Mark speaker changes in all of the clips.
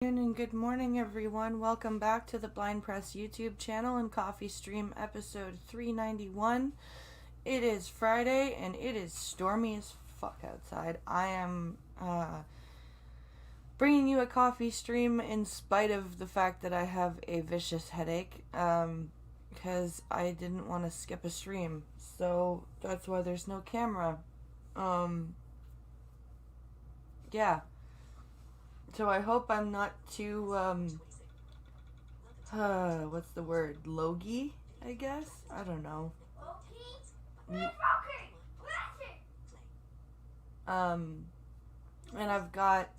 Speaker 1: And good morning, everyone. Welcome back to the Blind Press YouTube channel and Coffee Stream episode 391. It is Friday and it is stormy as fuck outside. I am bringing you a coffee stream in spite of the fact that I have a vicious headache because I didn't want to skip a stream. So that's why there's no camera. Yeah. So I hope I'm not too, what's the word? Logy, I guess? I don't know. And I've got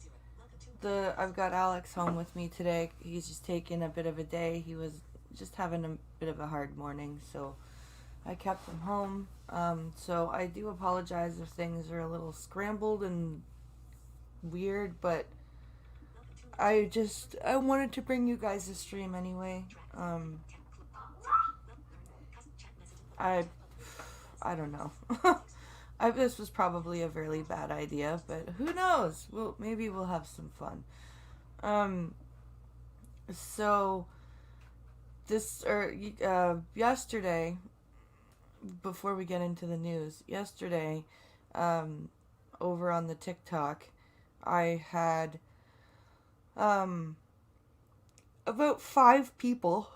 Speaker 1: Alex home with me today. He's just taking a bit of a day. He was just having a bit of a hard morning, so I kept him home. So I do apologize if things are a little scrambled and weird, but I wanted to bring you guys a stream anyway. I don't know. This was probably a really bad idea, but who knows? Maybe we'll have some fun. So yesterday, before we get into the news, yesterday, over on the TikTok, I had about 5 people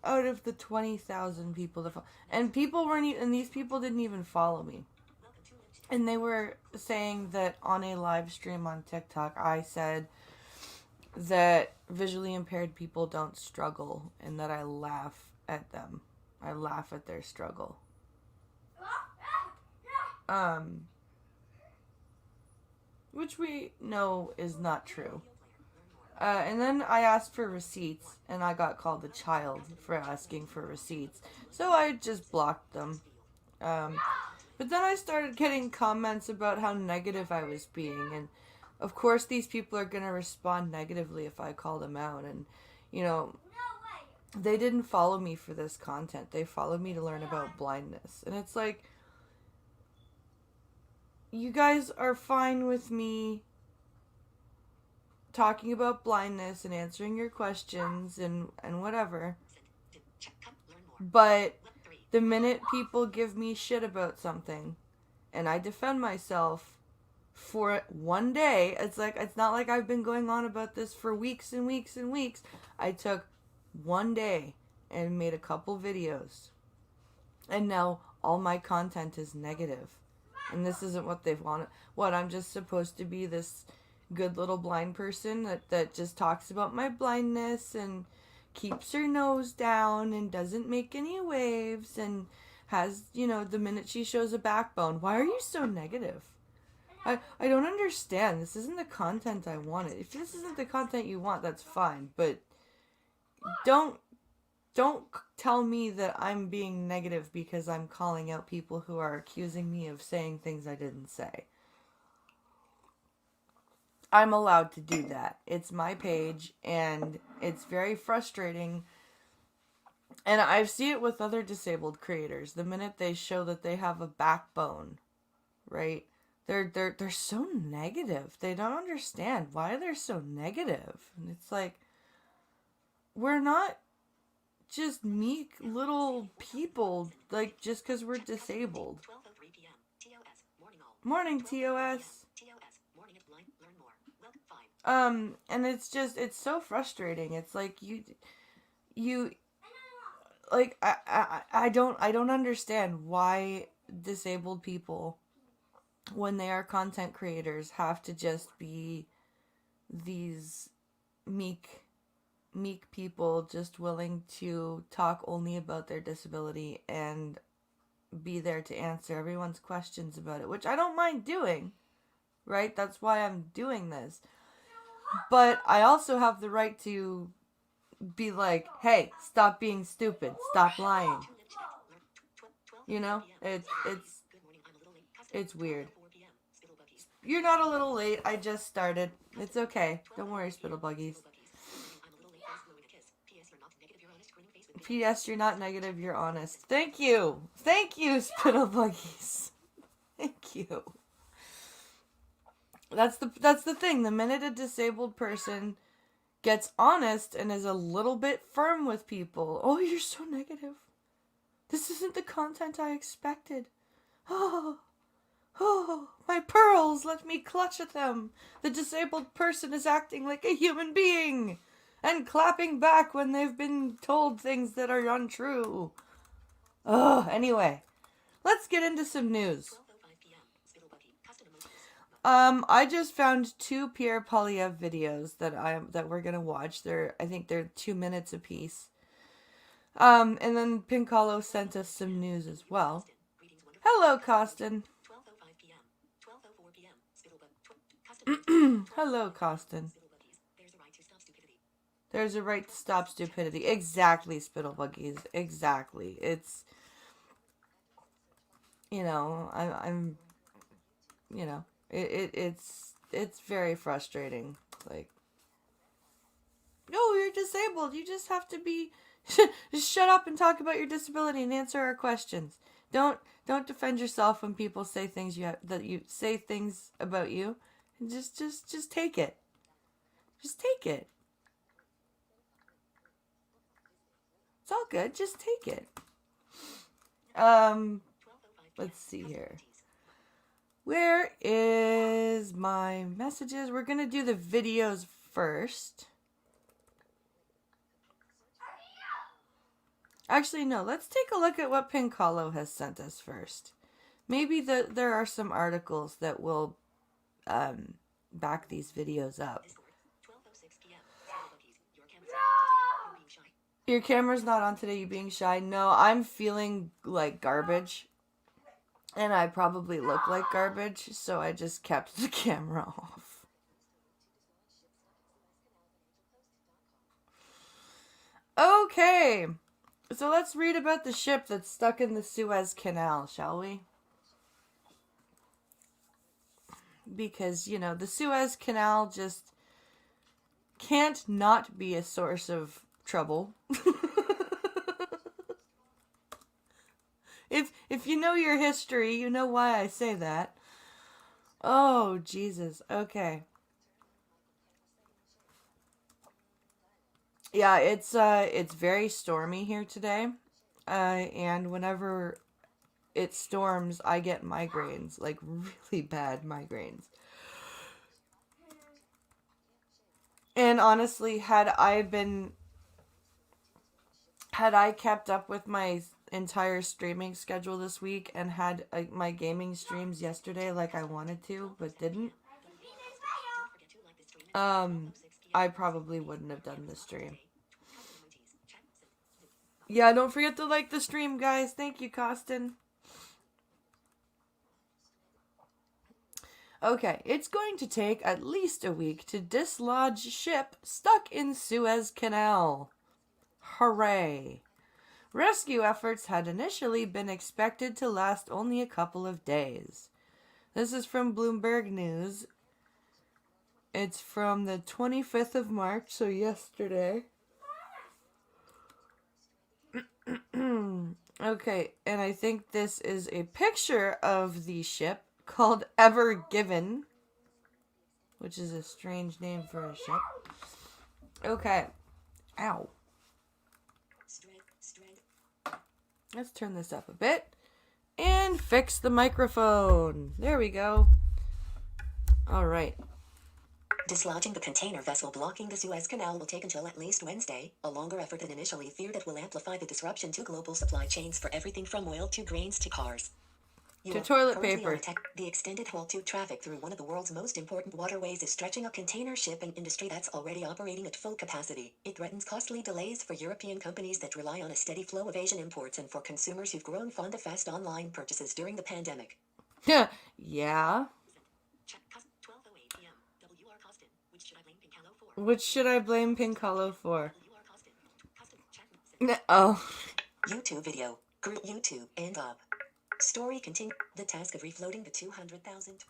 Speaker 1: out of the 20,000 people that and these people didn't even follow me. And they were saying that on a live stream on TikTok, I said that visually impaired people don't struggle and that I laugh at them. I laugh at their struggle. Which we know is not true. And then I asked for receipts, and I got called a child for asking for receipts. So I just blocked them. But then I started getting comments about how negative I was being. And, of course, these people are going to respond negatively if I call them out. And, they didn't follow me for this content. They followed me to learn about blindness. And it's like, you guys are fine with me talking about blindness and answering your questions and whatever. But the minute people give me shit about something and I defend myself for one day, it's not like I've been going on about this for weeks and weeks and weeks. I took one day and made a couple videos. And now all my content is negative. And this isn't what they've wanted. What, I'm just supposed to be this good little blind person that just talks about my blindness and keeps her nose down and doesn't make any waves and has, the minute she shows a backbone. Why are you so negative? I don't understand. This isn't the content I wanted. If this isn't the content you want, that's fine. But don't tell me that I'm being negative because I'm calling out people who are accusing me of saying things I didn't say. I'm allowed to do that. It's my page, and it's very frustrating. And I see it with other disabled creators. The minute they show that they have a backbone, right? They're so negative. They don't understand why they're so negative. And it's like, we're not just meek little people, like, just because we're disabled. Morning, TOS. And it's so frustrating. It's like I don't understand why disabled people, when they are content creators, have to just be these meek people just willing to talk only about their disability and be there to answer everyone's questions about it, which I don't mind doing, right? That's why I'm doing this. But I also have the right to be like, hey, stop being stupid. Stop lying. It's weird. You're not a little late. I just started. It's okay. Don't worry, Spittlebuggies. P.S. You're not negative. You're honest. Thank you. Thank you, Spittlebuggies. Thank you. That's the thing. The minute a disabled person gets honest and is a little bit firm with people. Oh, you're so negative. This isn't the content I expected. Oh, oh, my pearls, let me clutch at them. The disabled person is acting like a human being and clapping back when they've been told things that are untrue. Anyway, let's get into some news. I just found 2 Pierre Polyev videos that we're gonna watch. I think they're 2 minutes apiece. And then Pinkalo sent us some news as well. Hello, Costin. Hello, Costin. There's a right to stop stupidity. Exactly, Spittlebuggies. Exactly. It's, I'm it's very frustrating. Like, no, you're disabled. You just have to be, just shut up and talk about your disability and answer our questions. Don't defend yourself when people say things say things about you. And just take it. Just take it. It's all good. Just take it. Let's see here. Where is my messages? We're going to do the videos first. Actually, no. Let's take a look at what Pinkalo has sent us first. Maybe there are some articles that will back these videos up. Your camera's not on today, you being shy? No, I'm feeling like garbage. And I probably look like garbage, so I just kept the camera off. Okay, so let's read about the ship that's stuck in the Suez Canal, shall we? Because, the Suez Canal just can't not be a source of trouble. If you know your history, you know why I say that. Oh, Jesus. Okay. Yeah, it's very stormy here today. And whenever it storms, I get migraines, like really bad migraines. And honestly, had I kept up with my entire streaming schedule this week and had my gaming streams yesterday like I wanted to but didn't, I probably wouldn't have done the stream. Yeah, don't forget to like the stream, guys. Thank you, Costin. Okay, it's going to take at least a week to dislodge ship stuck in Suez Canal. Hooray. Rescue efforts had initially been expected to last only a couple of days. This is from Bloomberg News. It's from the 25th of March, so yesterday. Okay, and I think this is a picture of the ship called Ever Given, which is a strange name for a ship. Okay. Ow. Let's turn this up a bit and fix the microphone. There we go. All right.
Speaker 2: Dislodging the container vessel blocking the Suez Canal will take until at least Wednesday, a longer effort than initially feared that will amplify the disruption to global supply chains for everything from oil to grains to cars.
Speaker 1: To toilet paper.
Speaker 2: The extended haul to traffic through one of the world's most important waterways is stretching a container shipping industry that's already operating at full capacity. It threatens costly delays for European companies that rely on a steady flow of Asian imports and for consumers who've grown fond of fast online purchases during the pandemic.
Speaker 1: Yeah. Which should I blame Pinkalo for? Oh.
Speaker 2: YouTube video. Group YouTube. End up. Story continue. The task of refloating the 200,000.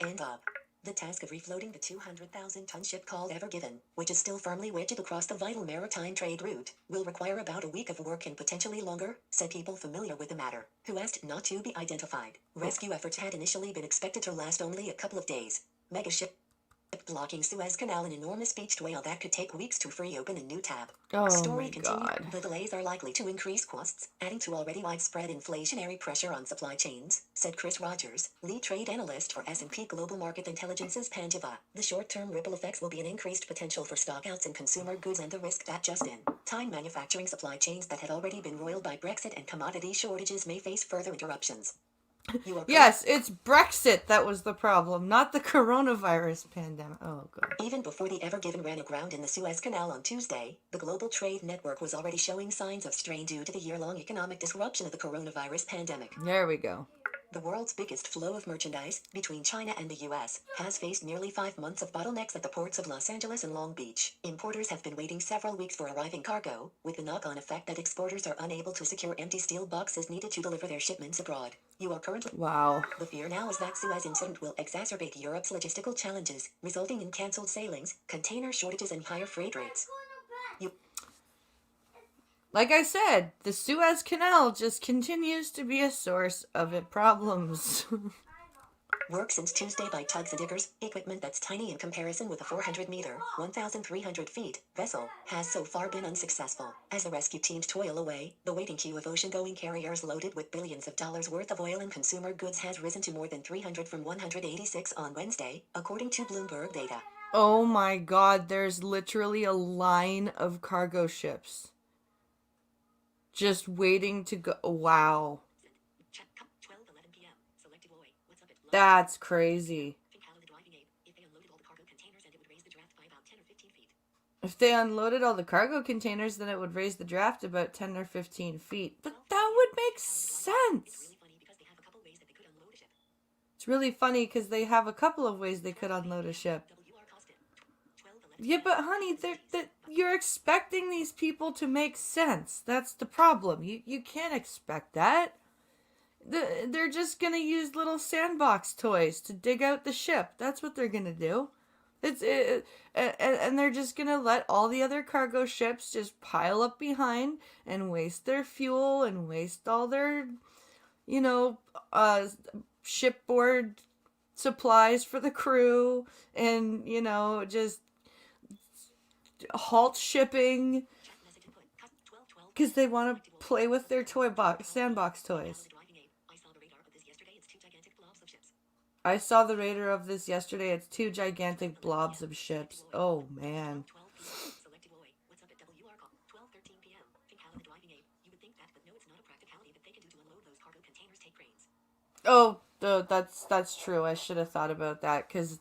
Speaker 2: End up. The task of refloating the 200,000-ton ship called Ever Given, which is still firmly wedged across the vital maritime trade route, will require about a week of work and potentially longer, said people familiar with the matter, who asked not to be identified. Rescue efforts had initially been expected to last only a couple of days. Megaship. Blocking Suez Canal, an enormous beached whale that could take weeks to free open a new tab.
Speaker 1: Oh
Speaker 2: Story
Speaker 1: my
Speaker 2: continues.
Speaker 1: God.
Speaker 2: The delays are likely to increase costs, adding to already widespread inflationary pressure on supply chains, said Chris Rogers, lead trade analyst for S&P Global Market Intelligence's Panjiva. The short-term ripple effects will be an increased potential for stockouts in consumer goods and the risk that just-in-time manufacturing supply chains that had already been roiled by Brexit and commodity shortages may face further interruptions.
Speaker 1: Yes, it's Brexit that was the problem, not the coronavirus pandemic. Oh, God.
Speaker 2: Even before the Ever Given ran aground in the Suez Canal on Tuesday, the global trade network was already showing signs of strain due to the year-long economic disruption of the coronavirus pandemic.
Speaker 1: There we go.
Speaker 2: The world's biggest flow of merchandise, between China and the U.S., has faced nearly 5 months of bottlenecks at the ports of Los Angeles and Long Beach. Importers have been waiting several weeks for arriving cargo, with the knock-on effect that exporters are unable to secure empty steel boxes needed to deliver their shipments abroad. You are currently...
Speaker 1: Wow.
Speaker 2: The fear now is that Suez incident will exacerbate Europe's logistical challenges, resulting in cancelled sailings, container shortages, and higher freight rates.
Speaker 1: Like I said, the Suez Canal just continues to be a source of problems.
Speaker 2: Work since Tuesday by tugs and diggers, equipment that's tiny in comparison with a 400-meter, 1,300 feet, vessel, has so far been unsuccessful. As the rescue teams toil away, the waiting queue of ocean-going carriers loaded with billions of dollars worth of oil and consumer goods has risen to more than 300 from 186 on Wednesday, according to Bloomberg data.
Speaker 1: Oh my God, there's literally a line of cargo ships just waiting to go. Wow. That's crazy. If they unloaded all the cargo containers, then it would raise the draft about 10 or 15 feet. But that would make sense. It's really funny because they have a couple of ways they could unload a ship. Yeah, but honey, you're expecting these people to make sense. That's the problem. You can't expect that. They're just going to use little sandbox toys to dig out the ship. That's what they're going to do. And they're just going to let all the other cargo ships just pile up behind and waste their fuel and waste all their, shipboard supplies for the crew and, just halt shipping because they want to play with their sandbox toys. I saw the radar of this yesterday. It's 2 gigantic blobs of ships. Oh, man. Oh, that's true. I should have thought about that because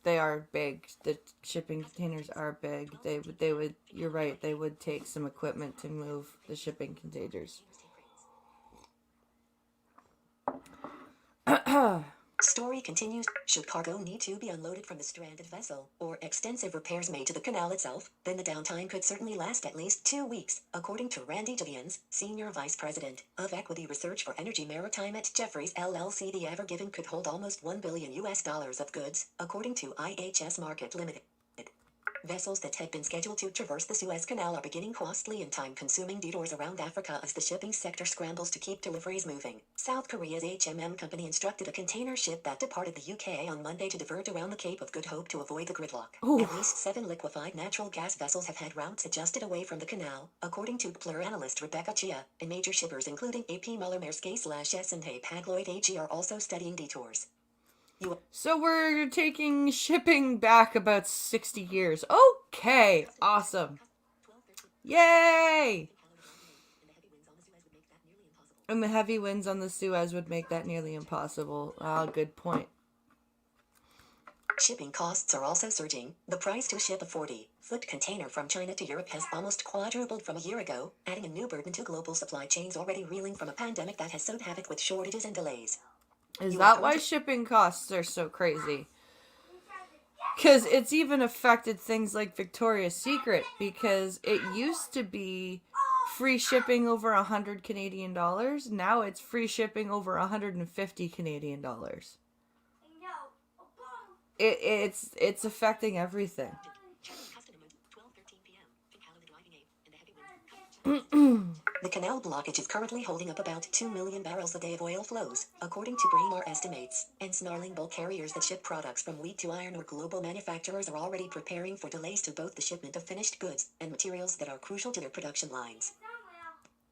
Speaker 1: they are big. The shipping containers are big. They would. You're right. They would take some equipment to move the shipping containers.
Speaker 2: Story continues. Should cargo need to be unloaded from the stranded vessel, or extensive repairs made to the canal itself, then the downtime could certainly last at least 2 weeks, according to Randy Javians, Senior Vice President of Equity Research for Energy Maritime at Jefferies LLC. The Ever Given could hold almost $1 billion of goods, according to IHS Markit Limited. Vessels that had been scheduled to traverse the Suez Canal are beginning costly and time-consuming detours around Africa as the shipping sector scrambles to keep deliveries moving. South Korea's HMM company instructed a container ship that departed the UK on Monday to divert around the Cape of Good Hope to avoid the gridlock.
Speaker 1: Ooh.
Speaker 2: At least 7 liquefied natural gas vessels have had routes adjusted away from the canal, according to Plur analyst Rebecca Chia, and major shippers including AP Moller Maersk S&P Hapag-Lloyd AG are also studying detours.
Speaker 1: So we're taking shipping back about 60 years. Okay, awesome. Yay! And the heavy winds on the Suez would make that nearly impossible. Good point.
Speaker 2: Shipping costs are also surging. The price to ship a 40-foot container from China to Europe has almost quadrupled from a year ago, adding a new burden to global supply chains already reeling from a pandemic that has sowed havoc with shortages and delays.
Speaker 1: Is that why shipping costs are so crazy? Because it's even affected things like Victoria's Secret, because it used to be free shipping over 100 Canadian dollars. Now it's free shipping over 150 Canadian dollars. It's affecting everything.
Speaker 2: The The canal blockage is currently holding up about 2 million barrels a day of oil flows, according to Braemar estimates, and snarling bulk carriers that ship products from wheat to iron ore. Global manufacturers are already preparing for delays to both the shipment of finished goods and materials that are crucial to their production lines.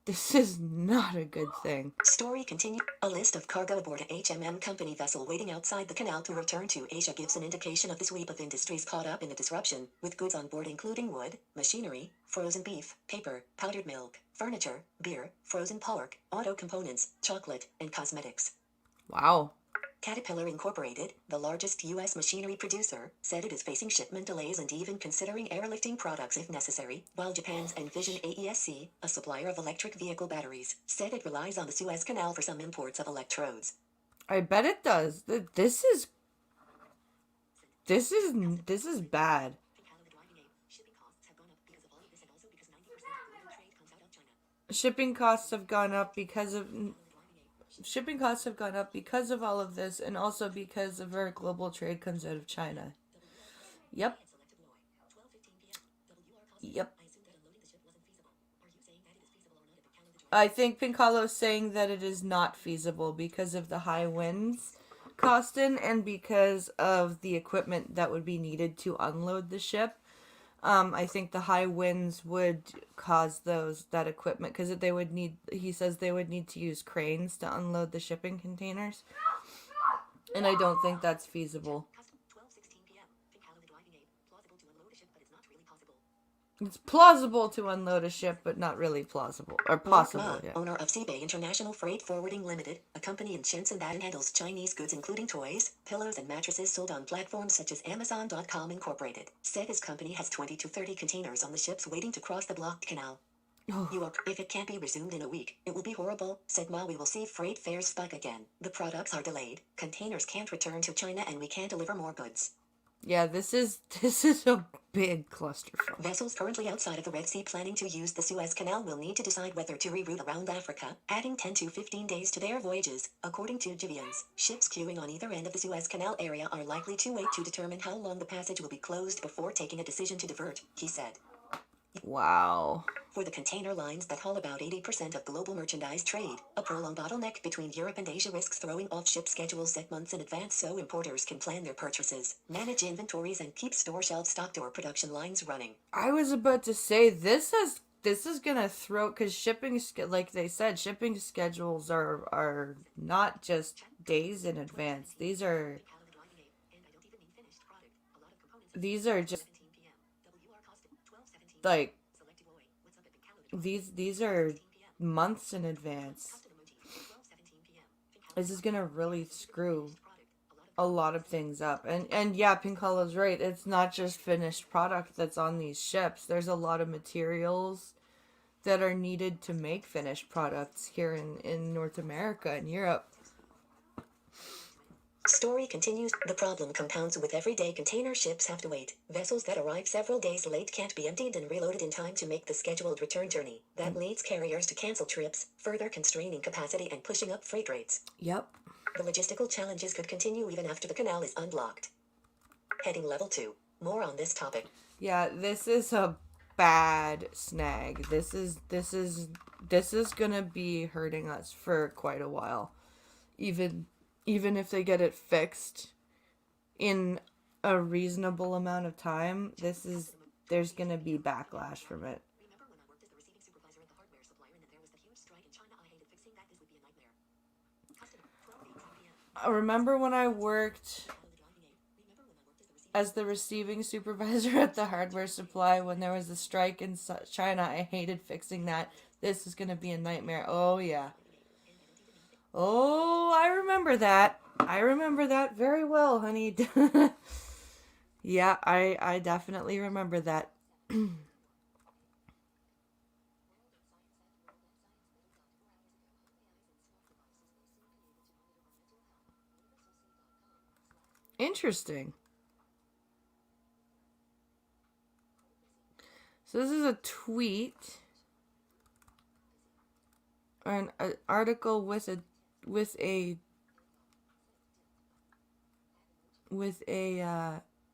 Speaker 1: This is not a good thing.
Speaker 2: Story continued. A list of cargo aboard a HMM Company vessel waiting outside the canal to return to Asia gives an indication of the sweep of industries caught up in the disruption, with goods on board including wood, machinery, frozen beef, paper, powdered milk, furniture, beer, frozen pork, auto components, chocolate, and cosmetics.
Speaker 1: Wow.
Speaker 2: Caterpillar Incorporated, the largest U.S. machinery producer, said it is facing shipment delays and even considering airlifting products if necessary, while Japan's Envision AESC, a supplier of electric vehicle batteries, said it relies on the Suez Canal for some imports of electrodes.
Speaker 1: I bet it does. This is bad. Shipping costs have gone up because of all of this, and also because of our global trade comes out of China. Yep. I think Pincalo's saying that it is not feasible because of the high winds, Costin, and because of the equipment that would be needed to unload the ship. I think the high winds would cause that equipment, because he says they would need to use cranes to unload the shipping containers. And I don't think that's feasible. It's plausible to unload a ship, but not really plausible. Or possible,
Speaker 2: Mark Ma,
Speaker 1: yeah.
Speaker 2: owner of Seabay International Freight Forwarding Limited, a company in Shenzhen that handles Chinese goods including toys, pillows, and mattresses sold on platforms such as Amazon.com Incorporated, said his company has 20 to 30 containers on the ships waiting to cross the blocked canal. If it can't be resumed in a week, it will be horrible, said Ma. We will see freight fares spike again. The products are delayed, containers can't return to China, and we can't deliver more goods.
Speaker 1: Yeah, this is a big clusterfuck.
Speaker 2: Vessels currently outside of the Red Sea planning to use the Suez Canal will need to decide whether to reroute around Africa, adding 10 to 15 days to their voyages, according to Givians. Ships queuing on either end of the Suez Canal area are likely to wait to determine how long the passage will be closed before taking a decision to divert, he said.
Speaker 1: Wow.
Speaker 2: For the container lines that haul about 80% of global merchandise trade, a prolonged bottleneck between Europe and Asia risks throwing off ship schedules set months in advance so importers can plan their purchases, manage inventories, and keep store shelves stocked or production lines running.
Speaker 1: I was about to say, this is gonna throw, because shipping, like they said, shipping schedules are not just days in advance. These are just like these are months in advance. This is gonna really screw a lot of things up. And yeah, Pincalo's right. It's not just finished product that's on these ships. There's a lot of materials that are needed to make finished products here in North America and Europe.
Speaker 2: Story continues. The problem compounds with everyday container ships have to wait. Vessels that arrive several days late can't be emptied and reloaded in time to make the scheduled return journey. That leads carriers to cancel trips, further constraining capacity and pushing up freight rates.
Speaker 1: Yep.
Speaker 2: The logistical challenges could continue even after the canal is unblocked. Heading level 2. More on this topic.
Speaker 1: Yeah, this is a bad snag. This is gonna be hurting us for quite a while. Even if they get it fixed in a reasonable amount of time, there's gonna be backlash from it. I remember when I worked as the receiving supervisor at the hardware supply when there was a strike in China. I hated fixing that. This is gonna be a nightmare. Oh yeah. Oh, I remember that. I remember that very well, honey. Yeah, I definitely remember that. Interesting. So this is a tweet or an article with a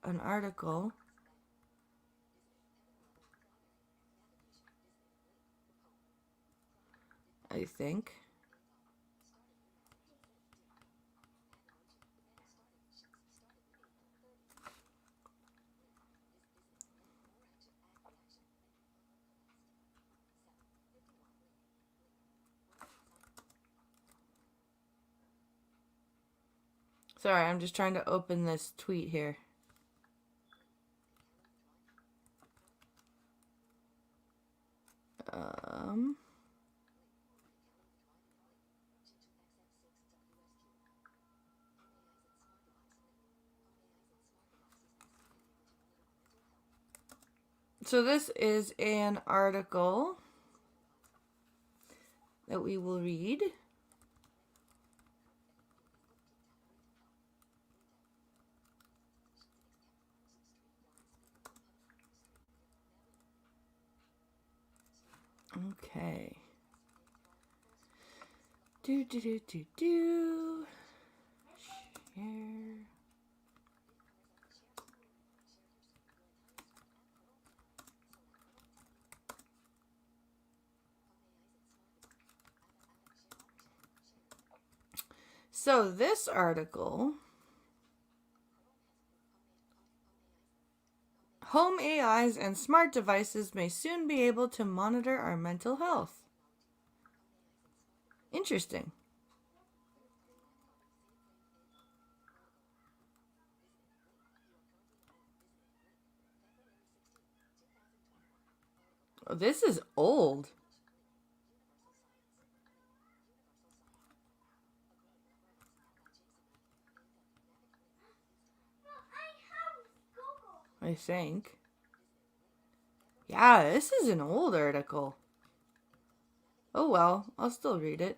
Speaker 1: an article. I think. Sorry, I'm just trying to open this tweet here. So this is an article that we will read. Okay. Do. Share. So this article, home AIs and smart devices may soon be able to monitor our mental health. Interesting. Oh, this is old. I think. Yeah, this is an old article. Oh well, I'll still read it.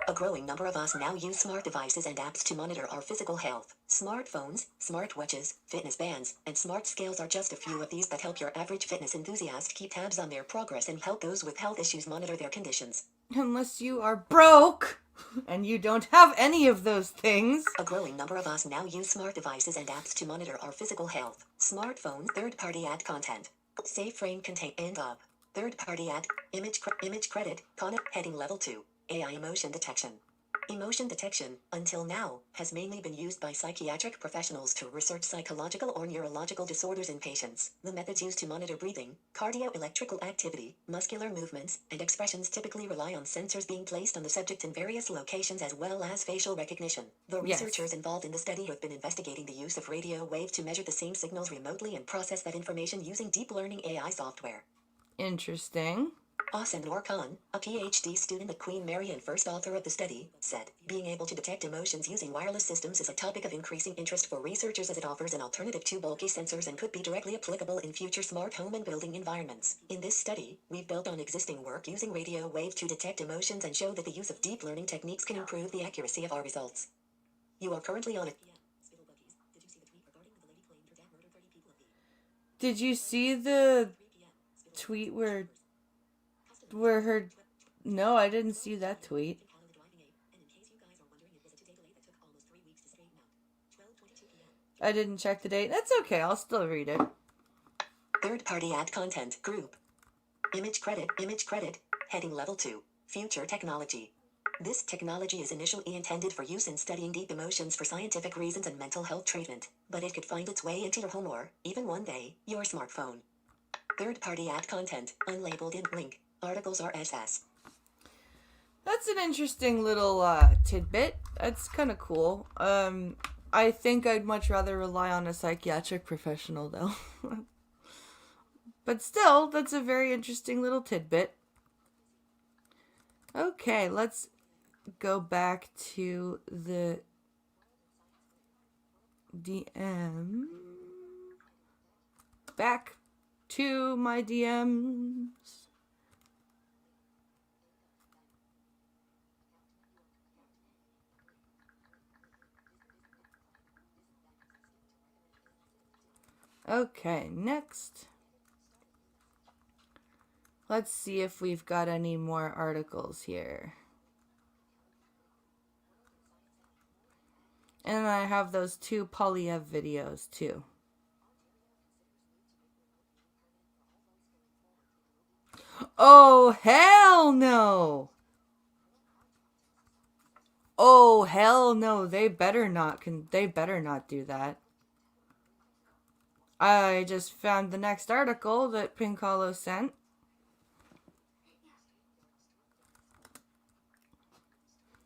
Speaker 2: A growing number of us now use smart devices and apps to monitor our physical health. Smartphones, smartwatches, fitness bands, and smart scales are just a few of these that help your average fitness enthusiast keep tabs on their progress and help those with health issues monitor their conditions.
Speaker 1: Unless you are broke and you don't have any of those things.
Speaker 2: A growing number of us now use smart devices and apps to monitor our physical health. Smartphones, third-party ad content. Safe frame contain end of. Third-party ad, image credit, heading level 2. AI emotion detection. Emotion detection, until now, has mainly been used by psychiatric professionals to research psychological or neurological disorders in patients. The methods used to monitor breathing, cardioelectrical activity, muscular movements, and expressions typically rely on sensors being placed on the subject in various locations as well as facial recognition. The researchers involved in the study have been investigating the use of radio waves to measure the same signals remotely and process that information using deep learning AI software.
Speaker 1: Interesting.
Speaker 2: Asim Noor Khan, a PhD student at Queen Mary and first author of the study, said, being able to detect emotions using wireless systems is a topic of increasing interest for researchers as it offers an alternative to bulky sensors and could be directly applicable in future smart home and building environments. In this study, we've built on existing work using radio waves to detect emotions and show that the use of deep learning techniques can improve the accuracy of our results. You are currently on it.
Speaker 1: Did you see the tweet where her... No, I didn't see that tweet. I didn't check the date. That's okay, I'll still read it.
Speaker 2: Third-party ad content group. Image credit, heading level 2, future technology. This technology is initially intended for use in studying deep emotions for scientific reasons and mental health treatment, but it could find its way into your home or, even one day, your smartphone. Third-party ad content, unlabeled in link, articles RSS.
Speaker 1: That's an interesting little tidbit. That's kind of cool. I think I'd much rather rely on a psychiatric professional, though. But still, that's a very interesting little tidbit. Okay, let's go back to the DM. Back to my DMs. Okay, next. Let's see if we've got any more articles here. And I have those 2 Polyev videos too. Oh, hell no. Oh, hell no. They better not do that. I just found the next article that Pink Hollow sent.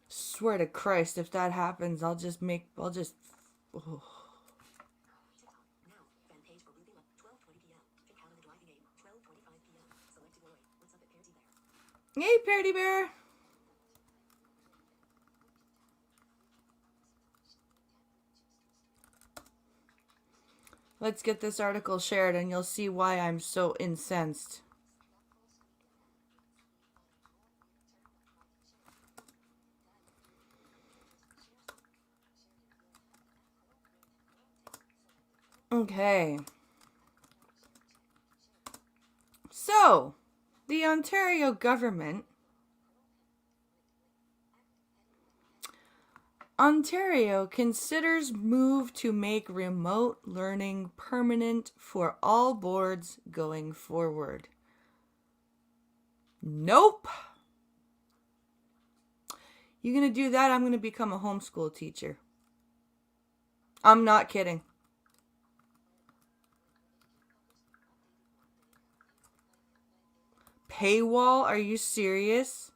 Speaker 1: Swear to Christ, if that happens, I'll just. Oh. Hey, Parody Bear. Let's get this article shared and you'll see why I'm so incensed. Okay. So, the Ontario government. Ontario considers move to make remote learning permanent for all boards going forward. Nope. You gonna do that? I'm gonna become a homeschool teacher. I'm not kidding. Paywall? Are you serious?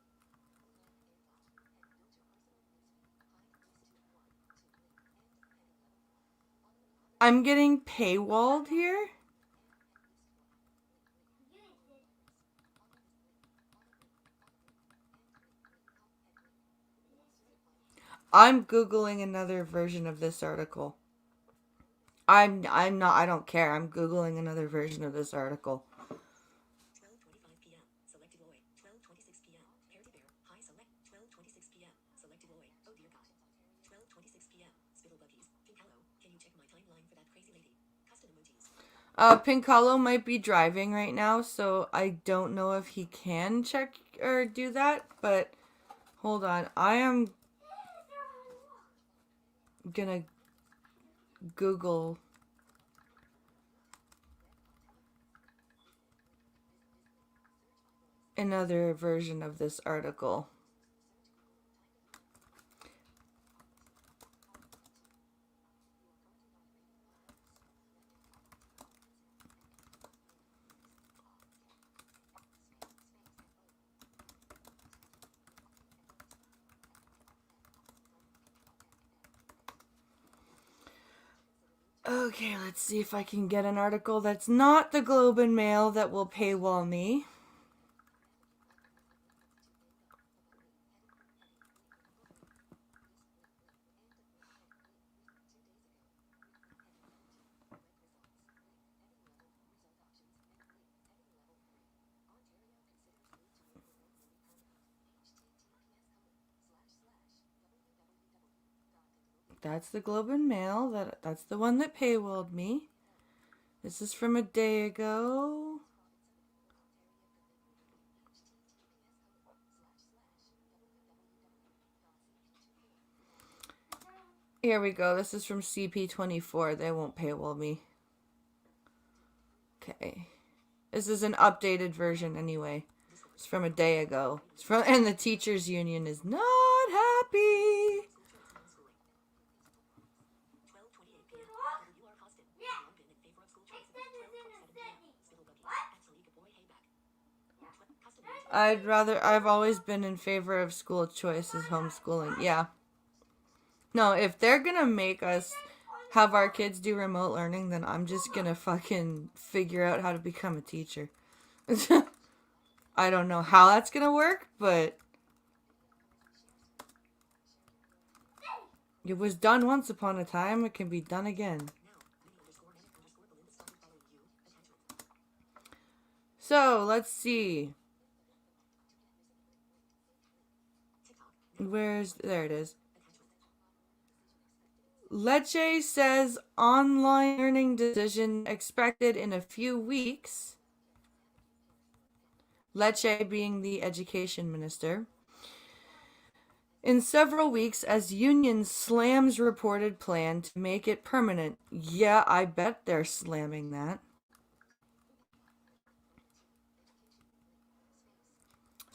Speaker 1: I'm getting paywalled here? I'm Googling another version of this article. I'm not, I don't care. I'm Googling another version of this article.
Speaker 2: 12:25 p.m. Selected Loy. 12:26 p.m. Parody Bear. Hi select. 12:26 p.m. Selected Loy. Oh dear God. 12:26 p.m. Spittle Buggies. Pink Hello. Can you check my timeline for that crazy lady? Custom emojis.
Speaker 1: Pink Hollow might be driving right now, so I don't know if he can check or do that, but hold on. I am gonna Google another version of this article. Okay, let's see if I can get an article that's not the Globe and Mail that will paywall me. That's the Globe and Mail. That's the one that paywalled me. This is from a day ago. Here we go. This is from CP24. They won't paywall me. Okay. This is an updated version anyway. It's from a day ago. And the teachers union is not happy. I've always been in favor of school choice as homeschooling. Yeah. No, if they're gonna make us have our kids do remote learning, then I'm just gonna fucking figure out how to become a teacher. I don't know how that's gonna work, but it was done once upon a time. It can be done again. So, let's see. There it is. Lecce says online learning decision expected in a few weeks. Lecce being the education minister. In several weeks as union slams reported plan to make it permanent. Yeah, I bet they're slamming that.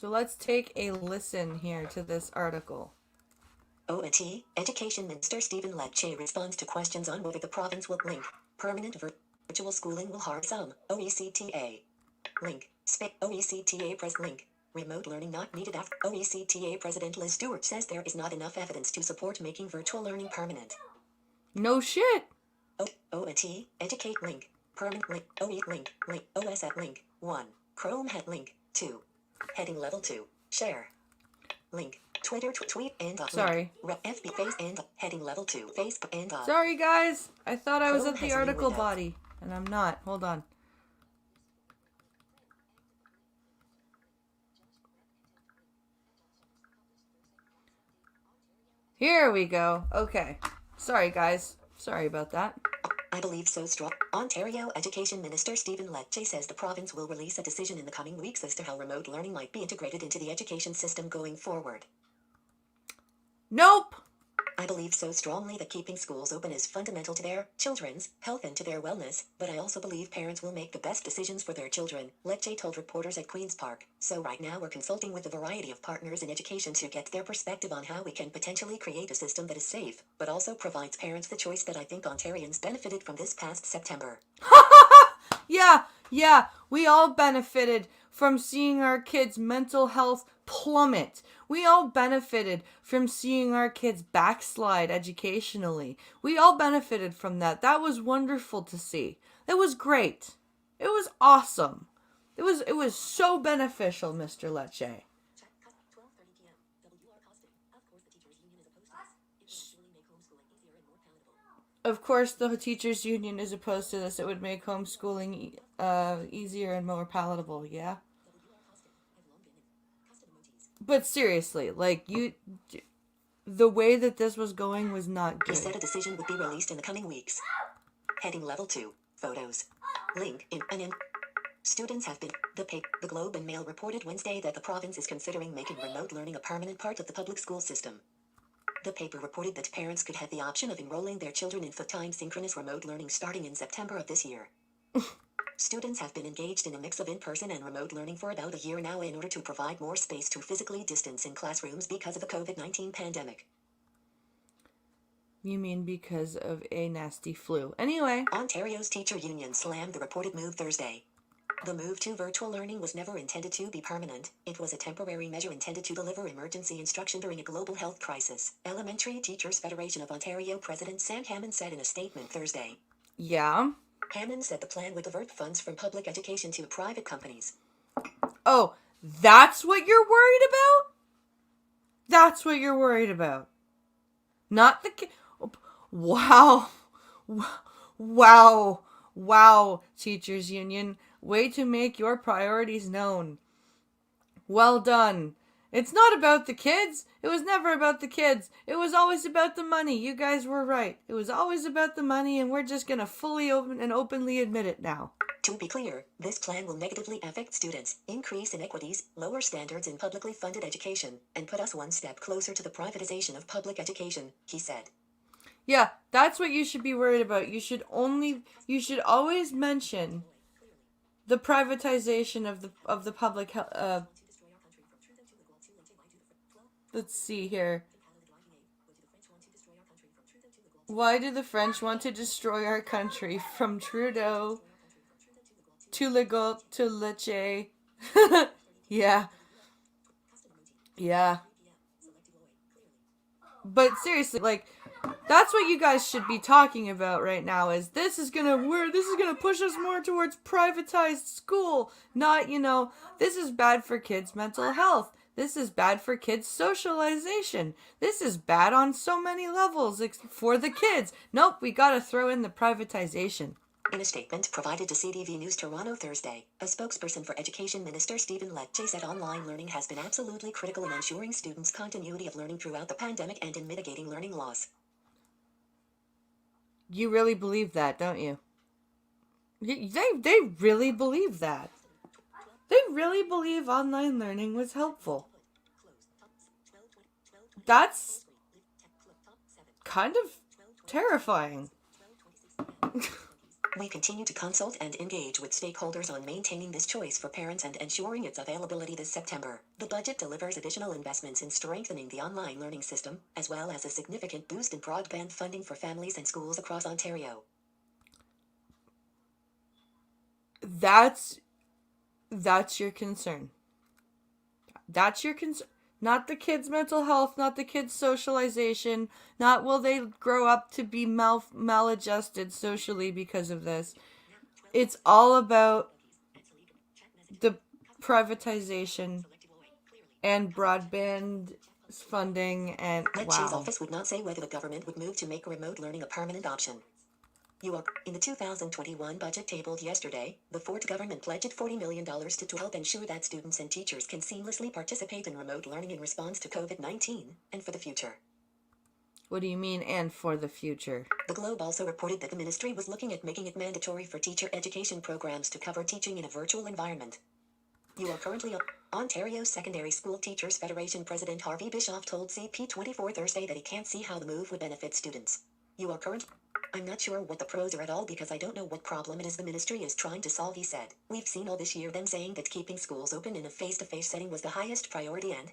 Speaker 1: So let's take a listen here to this article.
Speaker 2: O&T, Education Minister Stephen Lecce responds to questions on whether the province will link permanent virtual schooling will harm some. OECTA. Link. OECTA press link. Remote learning not needed after. OECTA President Liz Stewart says there is not enough evidence to support making virtual learning permanent.
Speaker 1: No shit.
Speaker 2: O&T, educate link. Permanent link. OE link. Link. OS at link. 1. Chrome head link. 2. Heading level 2. Share. Link. Twitter tweet and
Speaker 1: Sorry.
Speaker 2: FB face and heading level 2. Facebook and
Speaker 1: Sorry guys. I thought I was
Speaker 2: Chrome
Speaker 1: at the
Speaker 2: has a new
Speaker 1: article
Speaker 2: window.
Speaker 1: body. And I'm not. Hold on. Here we go. Okay. Sorry guys. Sorry about that.
Speaker 2: I believe so strong. Ontario Education Minister Stephen Lecce says the province will release a decision in the coming weeks as to how remote learning might be integrated into the education system going forward.
Speaker 1: Nope.
Speaker 2: I believe so strongly that keeping schools open is fundamental to their children's health and to their wellness, but I also believe parents will make the best decisions for their children, Lecce told reporters at Queen's Park. So right now we're consulting with a variety of partners in education to get their perspective on how we can potentially create a system that is safe, but also provides parents the choice that I think Ontarians benefited from this past September.
Speaker 1: Yeah, we all benefited from seeing our kids' mental health plummet. We all benefited from seeing our kids backslide educationally. We all benefited from that. That was wonderful to see. It was great. It was awesome. It was so beneficial, Mr. Lecce. Of course, the teachers' union is opposed to this. It would make homeschooling easier and more palatable, yeah? But seriously, like, the way that this was going was not
Speaker 2: He
Speaker 1: good.
Speaker 2: said a decision would be released in the coming weeks. Heading level 2. Photos. Link in an in. Students have been. The Globe and Mail reported Wednesday that the province is considering making remote learning a permanent part of the public school system. The paper reported that parents could have the option of enrolling their children in full-time synchronous remote learning starting in September of this year. Students have been engaged in a mix of in-person and remote learning for about a year now in order to provide more space to physically distance in classrooms because of the COVID-19 pandemic.
Speaker 1: You mean because of a nasty flu. Anyway.
Speaker 2: Ontario's teacher union slammed the reported move Thursday. The move to virtual learning was never intended to be permanent. It was a temporary measure intended to deliver emergency instruction during a global health crisis, Elementary Teachers Federation of Ontario President Sam Hammond said in a statement Thursday.
Speaker 1: Yeah.
Speaker 2: Hammond said the plan would divert funds from public education to private companies.
Speaker 1: Oh, that's what you're worried about? That's what you're worried about. Not the Wow. Wow, teachers union. Way to make your priorities known. Well done. It's not about the kids. It was never about the kids. It was always about the money. You guys were right. It was always about the money, and we're just going to fully openly admit it now.
Speaker 2: To be clear, this plan will negatively affect students, increase inequities, lower standards in publicly funded education, and put us one step closer to the privatization of public education, he said.
Speaker 1: Yeah, that's what you should be worried about. You should always mention the privatization of the public health. Let's see here. Why do the French want to destroy our country? From Trudeau to Legault to Lecce. Yeah. But seriously, like, that's what you guys should be talking about right now, is this is gonna push us more towards privatized school. Not, this is bad for kids' mental health. This is bad for kids' socialization. This is bad on so many levels for the kids. Nope, we gotta throw in the privatization.
Speaker 2: In a statement provided to CTV News Toronto Thursday, a spokesperson for Education Minister Stephen Lecce said online learning has been absolutely critical in ensuring students' continuity of learning throughout the pandemic and in mitigating learning loss.
Speaker 1: You really believe that, don't you? They really believe that. They really believe online learning was helpful. That's kind of terrifying.
Speaker 2: We continue to consult and engage with stakeholders on maintaining this choice for parents and ensuring its availability this September. The budget delivers additional investments in strengthening the online learning system, as well as a significant boost in broadband funding for families and schools across Ontario.
Speaker 1: That's your concern. That's your concern. Not the kids' mental health, not the kids' socialization, not will they grow up to be maladjusted socially because of this. It's all about the privatization and broadband funding and
Speaker 2: Lecce's
Speaker 1: wow.
Speaker 2: office would not say whether the government would move to make remote learning a permanent option. You are in the 2021 budget tabled yesterday. The Ford government pledged $40 million to help ensure that students and teachers can seamlessly participate in remote learning in response to COVID-19 and for the future.
Speaker 1: What do you mean, and for the future?
Speaker 2: The Globe also reported that the ministry was looking at making it mandatory for teacher education programs to cover teaching in a virtual environment. You are currently Ontario Secondary School Teachers Federation President Harvey Bischoff told CP24 Thursday that he can't see how the move would benefit students. You are currently... I'm not sure what the pros are at all because I don't know what problem it is the ministry is trying to solve, he said. We've seen all this year them saying that keeping schools open in a face-to-face setting was the highest priority and,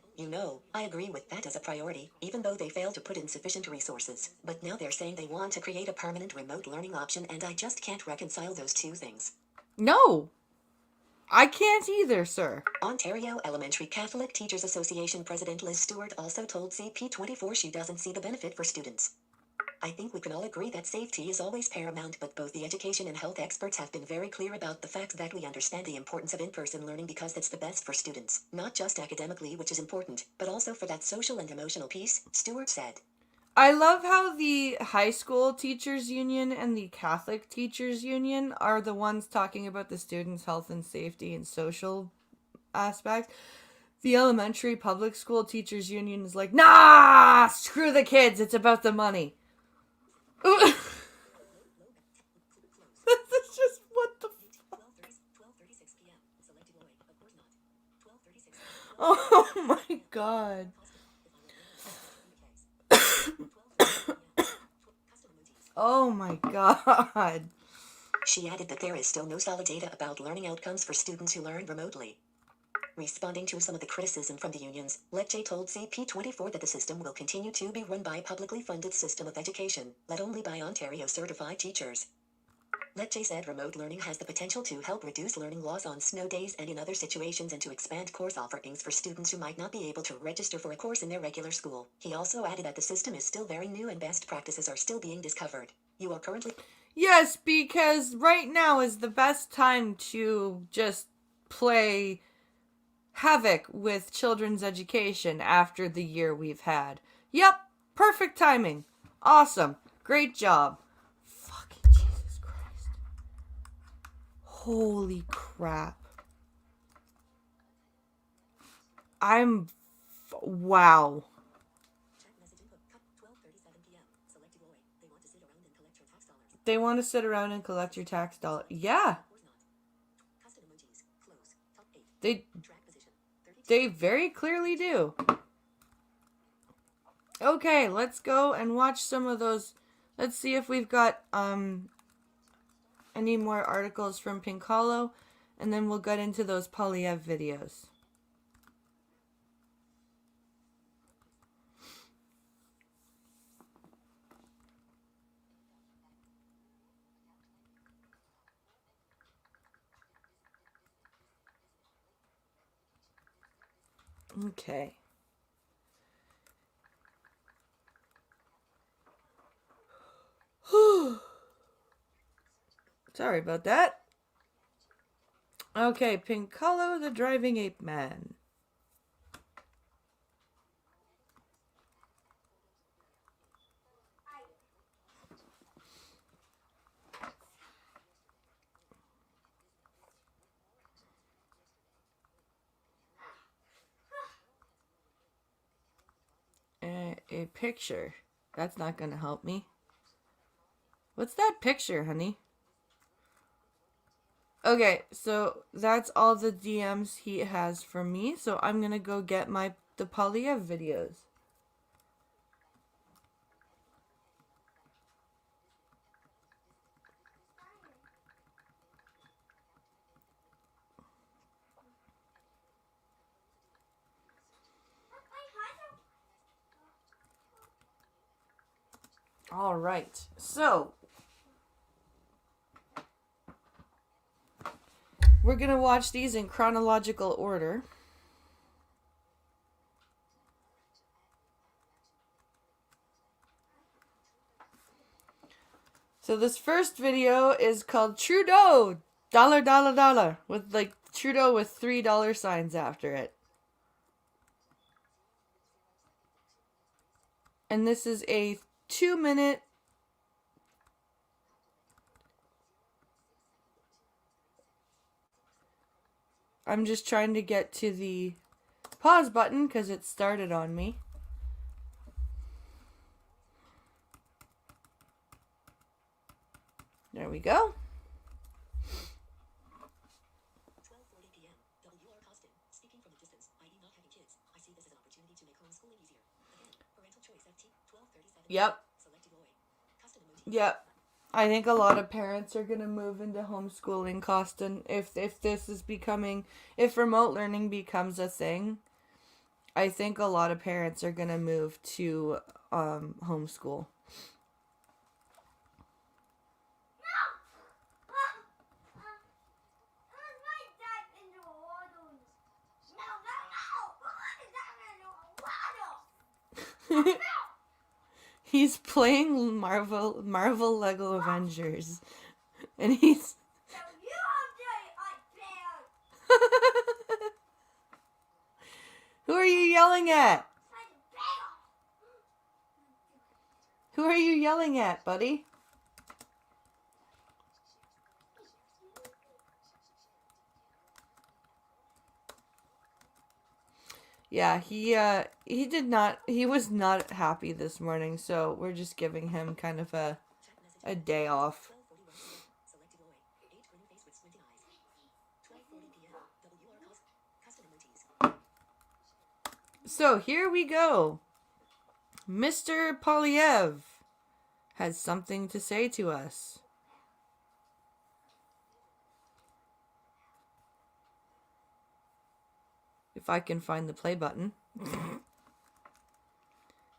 Speaker 2: I agree with that as a priority, even though they failed to put in sufficient resources. But now they're saying they want to create a permanent remote learning option and I just can't reconcile those two things.
Speaker 1: No! I can't either, sir.
Speaker 2: Ontario Elementary Catholic Teachers Association President Liz Stewart also told CP24 she doesn't see the benefit for students. I think we can all agree that safety is always paramount, but both the education and health experts have been very clear about the fact that we understand the importance of in-person learning because that's the best for students, not just academically, which is important, but also for that social and emotional piece, Stewart said.
Speaker 1: I love how the high school teachers union and the Catholic teachers union are the ones talking about the students' health and safety and social aspects. The elementary public school teachers union is like, nah, screw the kids, it's about the money. This is just what the fuck. Oh my god. Oh my god.
Speaker 2: She added that there is still no solid data about learning outcomes for students who learn remotely. Responding to some of the criticism from the unions, Lecce told CP24 that the system will continue to be run by a publicly funded system of education, led only by Ontario-certified teachers. Lecce said remote learning has the potential to help reduce learning loss on snow days and in other situations and to expand course offerings for students who might not be able to register for a course in their regular school. He also added that the system is still very new and best practices are still being discovered. You are currently...
Speaker 1: Yes, because right now is the best time to just play havoc with children's education after the year we've had. Yep, perfect timing. Awesome. Great job. Fucking Jesus Christ. Holy crap. Wow. They want to sit around and collect your tax dollar. Yeah. They very clearly do. Okay, let's go and watch some of those. Let's see if we've got any more articles from Pink Hollow, and then we'll get into those Polyev videos. Okay. Sorry about that. Okay, Piccolo the Driving Ape Man. A picture. That's not gonna help me. What's that picture, honey? Okay, so that's all the DMs he has for me. So I'm gonna go get the Polyev videos. All right. So, we're going to watch these in chronological order. So this first video is called Trudeau, dollar, dollar, dollar, with like Trudeau with $3 signs after it. And this is a 2-minute I'm just trying to get to the pause button because it started on me. There we go.
Speaker 2: 12:40 p.m. W.R. Costin, speaking from a distance, i.e. not having kids. I see this as an opportunity to make homeschooling easier. Again, parental choice FT 1237.
Speaker 1: Yep.
Speaker 2: Selected Loy. Custom emoji.
Speaker 1: Yep. I think a lot of parents are going to move into homeschooling, Costin, if this is becoming, if remote learning becomes a thing. I think a lot of parents are going to move to homeschool. He's playing Marvel Lego Avengers. And he's... Who are you yelling at? Who are you yelling at, buddy? Yeah, he was not happy this morning, so we're just giving him kind of a day off.
Speaker 2: 12:41. Selected Loy. 8 grinning face with squinting eyes. 12:40 p.m. W.R. Custom emojis.
Speaker 1: So here we go. Mr. Polyev has something to say to us. If I can find the play button.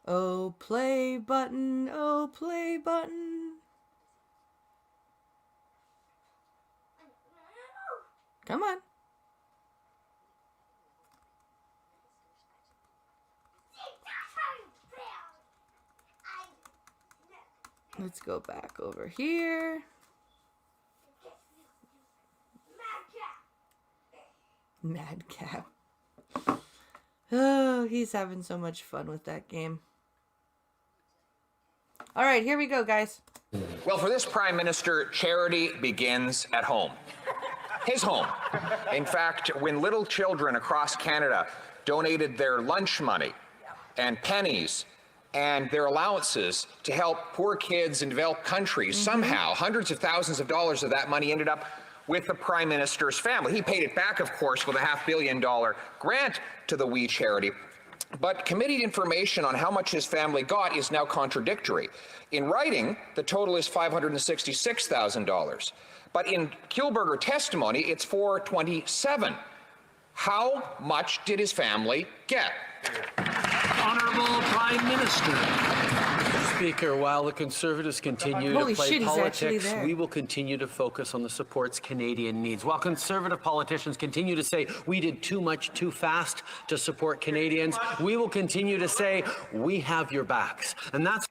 Speaker 1: Oh, play button. Oh, play button. Come on. Let's go back over here. Madcap. Oh, he's having so much fun with that game. All right, here we go, guys.
Speaker 3: Well, for this Prime Minister, charity begins at home. His home. In fact, when little children across Canada donated their lunch money and pennies and their allowances to help poor kids in developed countries, somehow hundreds of thousands of dollars of that money ended up with the Prime Minister's family. He paid it back, of course, with a $500 million grant to the We charity. But committee information on how much his family got is now contradictory. In writing, the total is $566,000. But in Kilberger testimony, it's $427,000. How much did his family get?
Speaker 4: Honorable Prime Minister. Speaker, while the Conservatives continue
Speaker 1: Holy
Speaker 4: to play
Speaker 1: shit, he's actually
Speaker 4: politics,
Speaker 1: there.
Speaker 4: we will continue to focus on the supports Canadian needs. While Conservative politicians continue to say we did too much too fast to support Canadians, we will continue to say we have your backs. And that's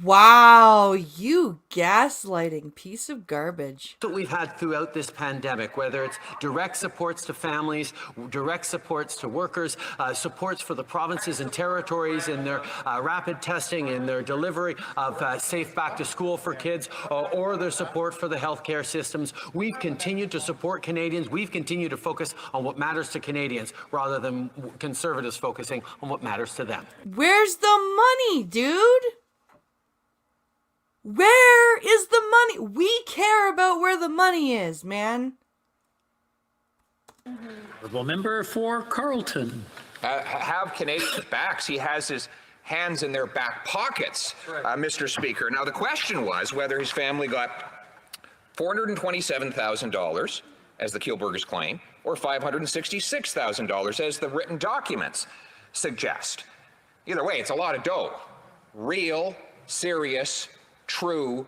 Speaker 1: Wow, you gaslighting piece of garbage.
Speaker 4: what we've had throughout this pandemic, whether it's direct supports to families, direct supports to workers, supports for the provinces and territories in their rapid testing, in their delivery of safe back to school for kids, or their support for the healthcare systems. We've continued to support Canadians. We've continued to focus on what matters to Canadians rather than Conservatives focusing on what matters to them.
Speaker 1: Where's the money, dude? Where is the money? We care about where the money is, man.
Speaker 5: Honourable member for Carleton.
Speaker 3: Have Canadians' backs. He has his hands in their back pockets, Mr. Speaker. Now, the question was whether his family got $427,000, as the Kilbergers claim, or $566,000, as the written documents suggest. Either way, it's a lot of dough. Real serious, true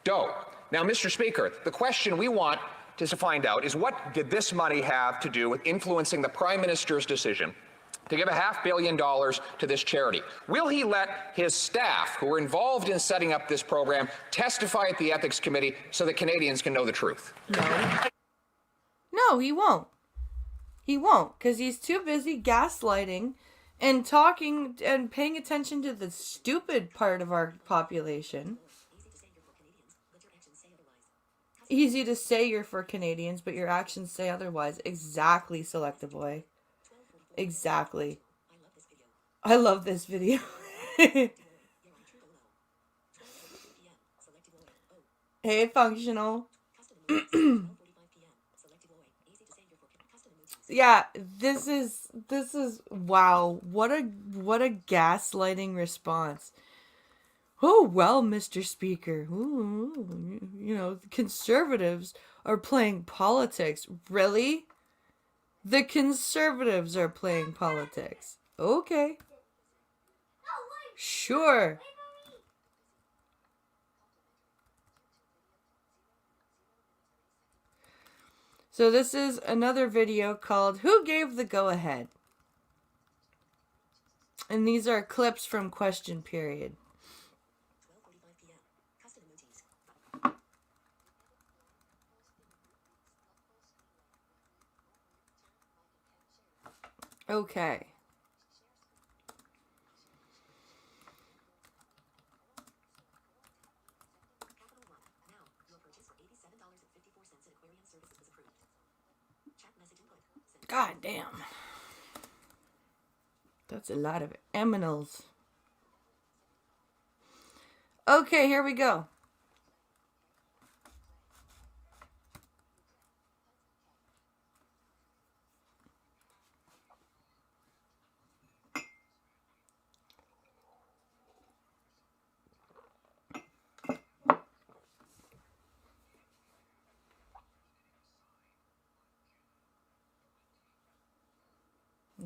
Speaker 3: dough. Now, Mr. Speaker, the question we want to find out is, what did this money have to do with influencing the Prime Minister's decision to give $500 million to this charity? Will he let his staff, who were involved in setting up this program, testify at the Ethics Committee so that Canadians can know the truth?
Speaker 1: No, he won't. He won't, because he's too busy gaslighting and talking and paying attention to the stupid part of our population. Easy to say you're for Canadians, but your actions say otherwise. Exactly, Selecta Boy. Exactly. I love this video. Hey, functional. Yeah, this is wow. What a gaslighting response. Oh, well, Mr. Speaker. Ooh, you know, the Conservatives are playing politics. Really? The Conservatives are playing politics. Okay. Sure. So this is another video called Who Gave the Go-Ahead? And these are clips from Question Period. Okay. God damn. That's a lot of eminals. Okay, here we go.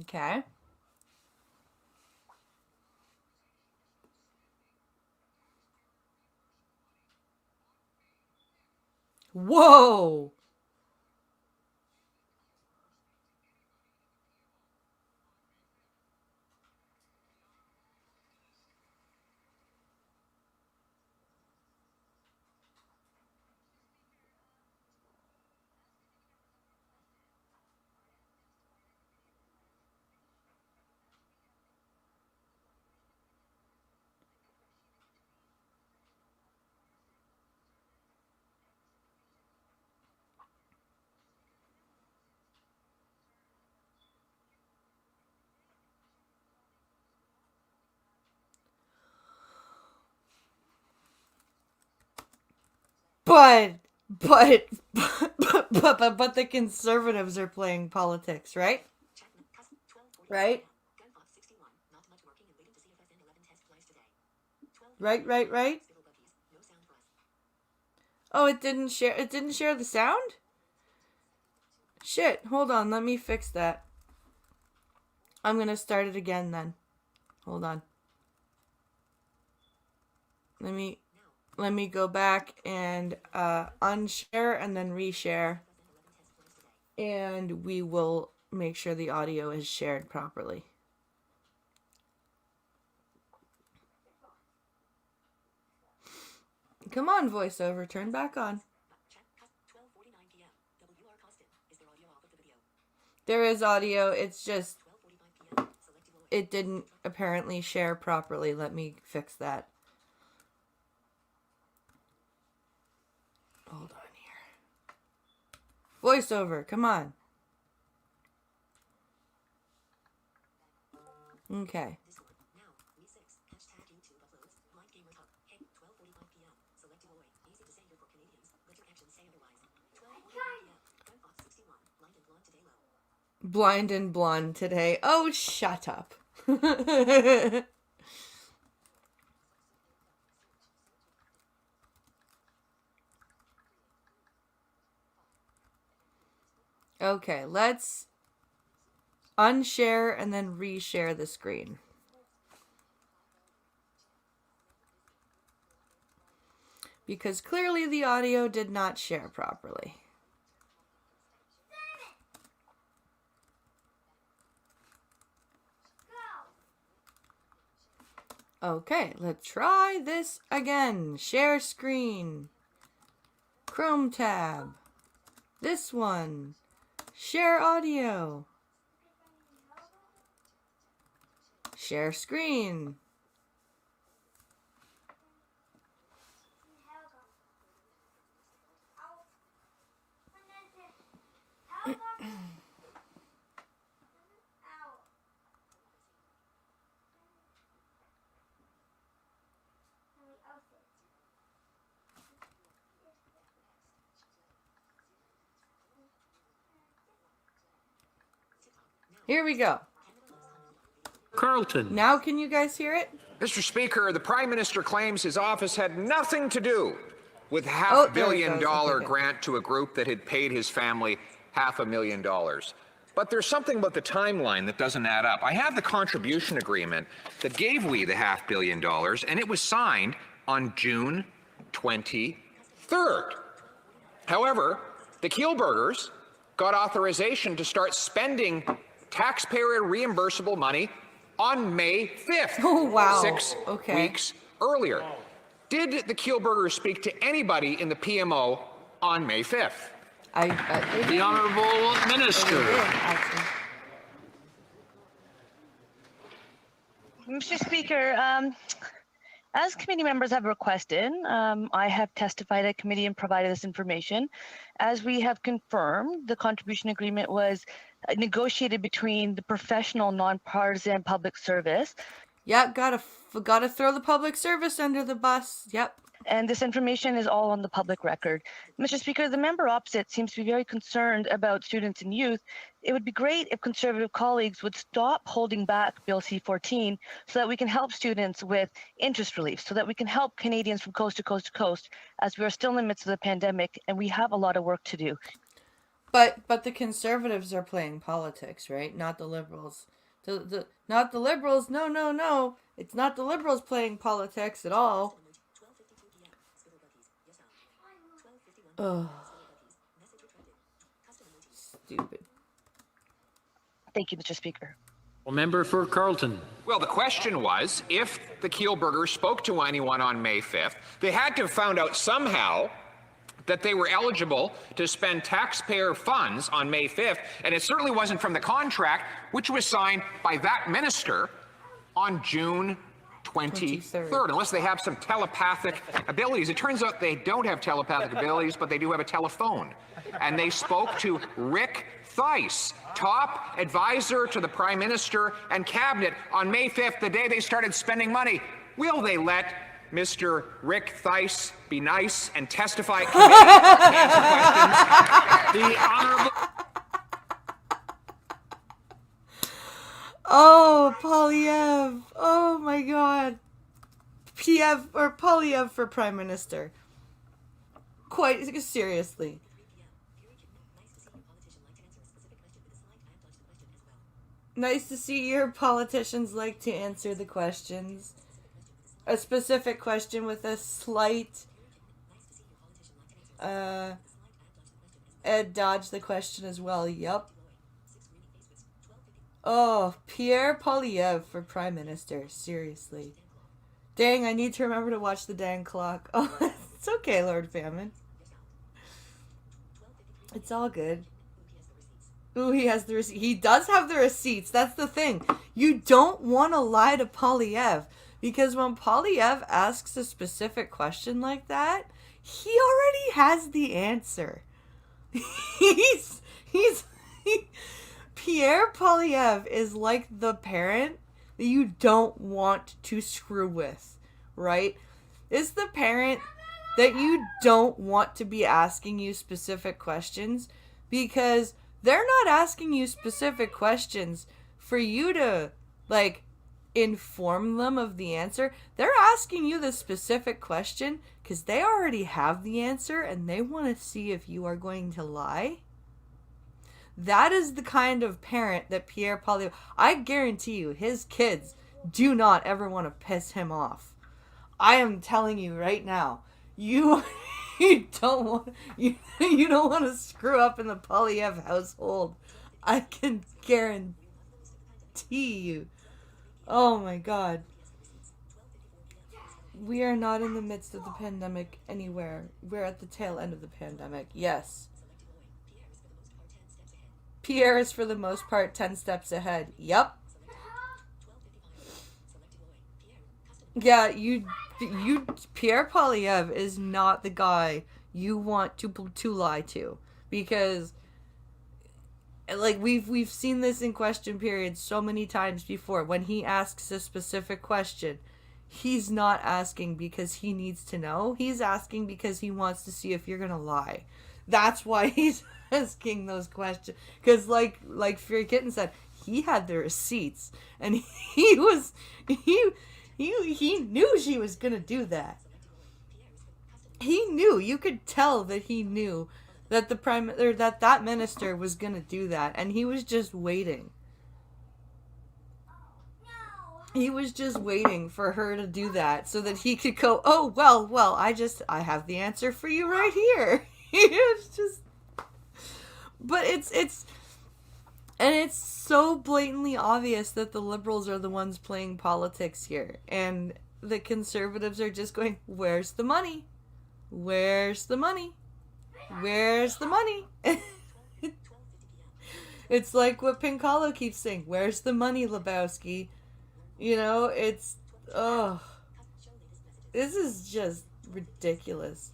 Speaker 1: Okay. Whoa! But the Conservatives are playing politics, right? Right? Right? Oh, it didn't share the sound? Shit, hold on, let me fix that. I'm gonna start it again then. Hold on. Let me go back and unshare and then reshare. And we will make sure the audio is shared properly. Come on, voiceover, turn back on. There is audio, it's just it didn't apparently share properly. Let me fix that. Hold on here. Voiceover, come on. Okay. Blind and blonde today. Oh, shut up. Okay, let's unshare and then reshare the screen. because clearly the audio did not share properly. Okay, let's try this again. Share screen. Chrome tab. This one. Share audio. Share screen. Here we go.
Speaker 5: Carlton.
Speaker 1: Now can you guys hear it?
Speaker 3: Mr. Speaker, the Prime Minister claims his office had nothing to do with
Speaker 1: Oh, there it
Speaker 3: $500 million
Speaker 1: goes. Okay.
Speaker 3: grant to a group that had paid his family $500,000. But there's something about the timeline that doesn't add up. I have the contribution agreement that gave we the $500 million, and it was signed on June 23rd. However, the Kielburgers got authorization to start spending taxpayer reimbursable money on May 5th.
Speaker 1: Oh, wow.
Speaker 3: 6
Speaker 1: Okay.
Speaker 3: weeks earlier. Did the Kielburgers speak to anybody in the PMO on May 5th?
Speaker 5: The Honourable Minister.
Speaker 6: Mr. Speaker, as committee members have requested, I have testified at committee and provided this information. As we have confirmed, the contribution agreement was negotiated between the professional, nonpartisan public service.
Speaker 1: Yep, gotta throw the public service under the bus. Yep.
Speaker 6: And this information is all on the public record. Mr. Speaker, the member opposite seems to be very concerned about students and youth. It would be great if Conservative colleagues would stop holding back Bill C-14 so that we can help students with interest relief, so that we can help Canadians from coast to coast to coast, as we are still in the midst of the pandemic and we have a lot of work to do.
Speaker 1: But the Conservatives are playing politics, right? Not the Liberals. Not the Liberals. No. It's not the Liberals playing politics at all. Ugh. Stupid.
Speaker 6: Thank you, Mr. Speaker.
Speaker 5: Member for Carlton.
Speaker 3: Well, the question was, if the Kielburgers spoke to anyone on May 5th, they had to have found out somehow that they were eligible to spend taxpayer funds on May 5th, and it certainly wasn't from the contract, which was signed by that minister on June 23rd, unless they have some telepathic abilities. It turns out they don't have telepathic abilities, but they do have a telephone. And they spoke to Rick Theiss, top advisor to the Prime Minister and Cabinet, on May 5th, the day they started spending money. Will they let Mr. Rick Theiss be nice and testify at committee, answer questions?
Speaker 5: The Honourable.
Speaker 1: Oh, Polyev. Oh my God. Piev or Polyev for Prime Minister. Quite seriously. Nice to see your politicians like to answer the questions. A specific question with a slight Ed dodged the question as well. Yup. Oh, Pierre Poilievre for Prime Minister. Seriously. Dang, I need to remember to watch the dang clock. Oh, it's okay, Lord Famine. It's all good. Ooh, he has the receipts. He does have the receipts. That's the thing. You don't want to lie to Poilievre, because when Poilievre asks a specific question like that, he already has the answer. Pierre Poilievre is like the parent that you don't want to screw with, right? It's the parent that you don't want to be asking you specific questions, because they're not asking you specific questions for you to, like, inform them of the answer. They're asking you the specific question because they already have the answer and they want to see if you are going to lie. That is the kind of parent that Pierre Poilievre, I guarantee you, his kids do not ever want to piss him off. I am telling you right now, you you don't want you don't want to screw up in the Polyev household. I can guarantee you. Oh my god. We are not in the midst of the pandemic anywhere. We're at the tail end of the pandemic. Yes. Pierre is for the most part 10 steps ahead. Yep. Yeah, Pierre Polyev is not the guy you want to lie to, because like we've seen this in question periods so many times before. When he asks a specific question, he's not asking because he needs to know. He's asking because he wants to see if you're gonna lie. That's why he's asking those questions. Because like Fury Kitten said, he had the receipts, and he knew she was gonna do that. He knew. You could tell that he knew that that minister was gonna do that, and he was just waiting. He was just waiting for her to do that so that he could go, oh, well, I have the answer for you right here. It's just, but it's so blatantly obvious that the liberals are the ones playing politics here, and the conservatives are just going, where's the money? Where's the money? Where's the money? It's like what Pinkalo keeps saying, where's the money, Lebowski? You know, it's, oh, this is just ridiculous.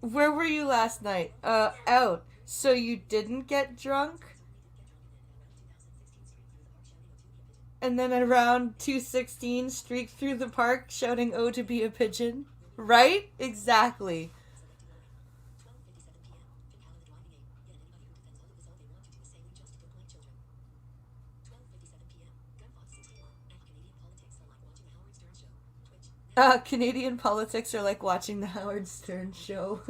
Speaker 1: Where were you last night? Out. So you didn't get drunk? And then around 2:16, streaked through the park shouting, oh, to be a pigeon? Right? Exactly. Canadian politics are like watching the Howard Stern show.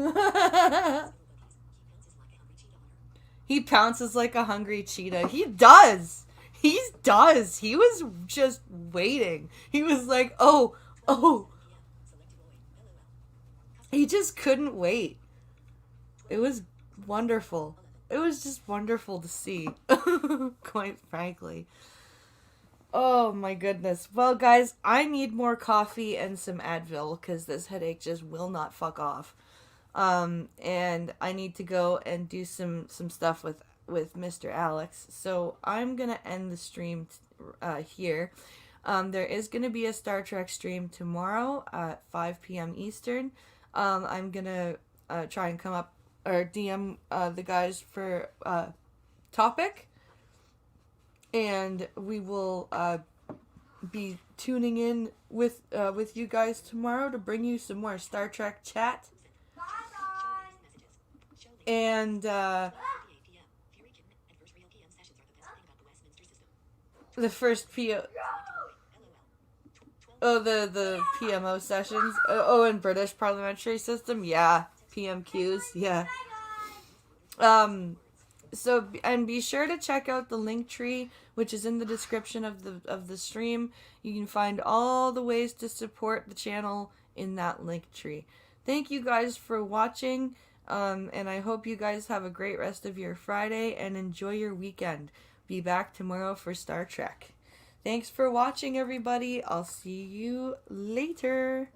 Speaker 1: He pounces like a hungry cheetah. He does. He does. He was just waiting. He was like, oh. He just couldn't wait. It was wonderful. It was just wonderful to see, quite frankly. Oh my goodness. Well, guys, I need more coffee and some Advil because this headache just will not fuck off. And I need to go and do some stuff with Mr. Alex. So I'm going to end the stream here. There is going to be a Star Trek stream tomorrow at 5 p.m. Eastern. I'm going to try and come up or DM the guys for topic. And we will be tuning in with you guys tomorrow to bring you some more Star Trek chat. And the first the PMO sessions. And British parliamentary system. Yeah, PMQs. Yeah. So, and be sure to check out the Linktree, which is in the description of the stream. You can find all the ways to support the channel in that Linktree. Thank you guys for watching, and I hope you guys have a great rest of your Friday and enjoy your weekend. Be back tomorrow for Star Trek. Thanks for watching, everybody. I'll see you later.